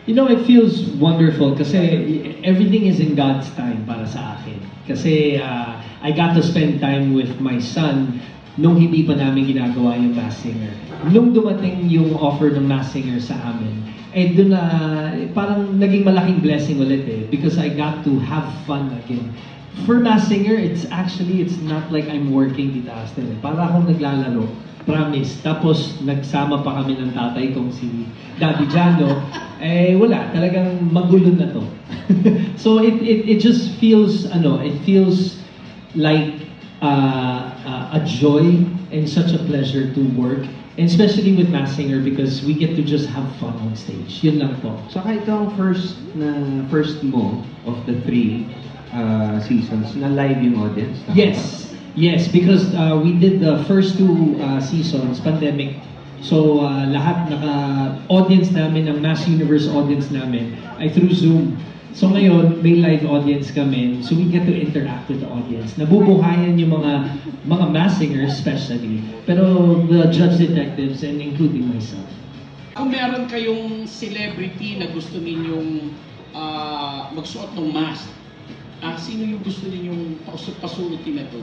You know, it feels wonderful kasi everything is in God's time para sa akin. Kasi I got to spend time with my son nung hindi pa namin ginagawa yung Masked Singer. Nung dumating yung offer ng Masked Singer sa amin, eh doon na parang naging malaking blessing ulit eh because I got to have fun again. For Masked Singer, it's not like I'm working dito Aston. Para akong naglalaro. Promise. Tapos nagsama pa kami ng tatay kong si Daddy Jano. Eh wala, talagang magulo na to. So it just feels like a joy and such a pleasure to work. And especially with Masked Singer because we get to just have fun on stage. Yun lang po. Saka ito ang first mo of the 3 seasons na live yung audience. Yes, because we did the first 2 seasons, pandemic. So lahat audience namin, ng Mass Universe audience namin ay through Zoom. So ngayon, may live audience kami, so we get to interact with the audience. Nabubuhayan yung mga Masked Singers especially, pero the judge detectives and including myself. Kung meron kayong celebrity na gusto ninyong magsuot ng mask, sino yung gusto ninyong pasunutin na to?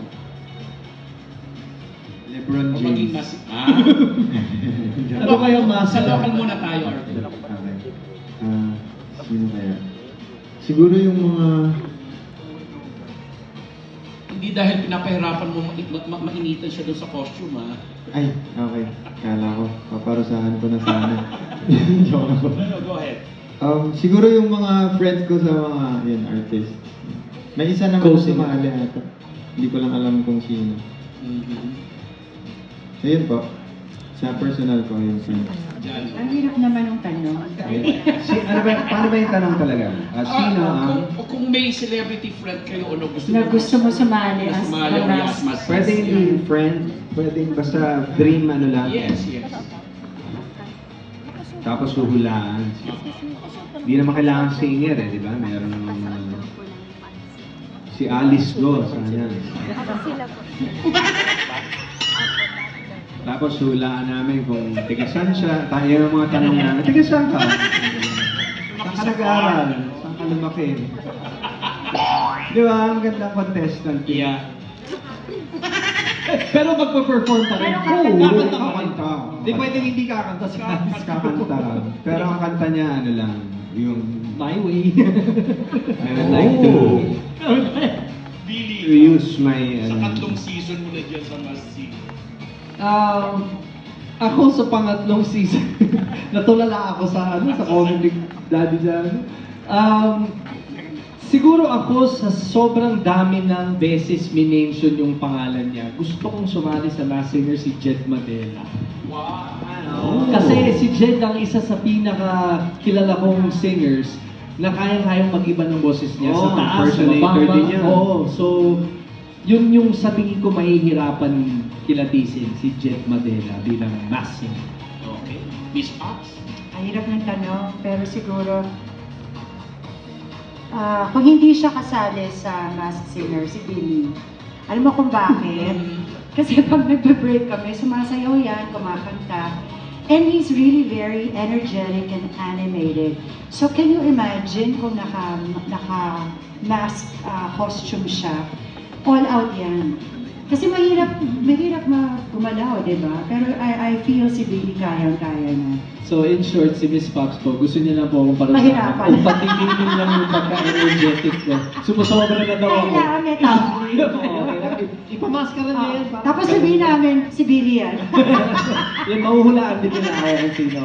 LeBron O maging James. Ano kayong mask? Sa local muna tayo, Arthur. Okay. Sino kaya? Siguro yung mga... Hindi dahil pinapahirapan mo mainitan siya doon sa costume, ha? Ay, okay. Kala ko, paparusahan ko na sana. Joke lang po. No, go ahead. Siguro yung mga friends ko sa mga artist. May isa naman na sumali ata. Hindi ko lang alam kung sino. Ayun po. Sa personal ko yung friend. Ang hirap naman ng tanong. Paano ba yung tanong talaga? Sino ang... Kung may celebrity friend kayo, ano gusto Na gusto mo sumali as mas Pwede hindi friend, pwede basta dream ano lang. Yes. Tapos huhulaan. Hindi naman kailangan singer di ba? Meron si Alice Go, sana. Tapos hulaan namin kung tigasan siya. Tayo ng mga tanong namin, tigasan ka? Saan ka nag-aaral? Saan ka lumaki? Di ba? Ang ganda contestant. Yeah. Pero magpa-perform pa rin. Kakanta ka kanta. Di pwedeng hindi kakanta si Alice. Kakanta. Pero ang kanta niya, ano lang, yung... My way. I would like to Billy, use my... sa 3 season mo na dyan sa Masked Singer. Ako sa pangatlong season, natulala ako sa comedy Daddy Jan. Siguro ako sa sobrang dami ng beses minention yung pangalan niya. Gusto kong sumali sa Masked Singer si Jed Madela. Wow! Kasi si Jed ang isa sa pinaka-kilala kong singers na kayang-kayang mag-iba ng boses niya sa taas, sa impersonator baba. din niya. So yun yung sa tingin ko mahihirapan kilatisin si Jed Madela bilang Masked Singer. Okay. Miss Pops? Ang hirap ng tanong, pero siguro kung hindi siya kasali sa Masked Singer, si Billy. Alam mo kung bakit? Kasi pag nagbe-break kami, sumasayaw yan, kumakanta. And he's really very energetic and animated. So can you imagine kung naka-mask costume siya? All out yan. Kasi mahirap gumalaw, di ba? Pero I feel si Billy kayang-kaya na. So in short, si Miss Pops po, gusto niya lang po akong parusahan. Mahirapan. Kung patigilin lang yung pagka-energetic ko. Sumusobra na daw ako. Kailangan may tao. Okay, ipamaskara niya yan. Tapos sabihin namin, si Billy yan. Yan, mahuhulaan din nila ako kung sino.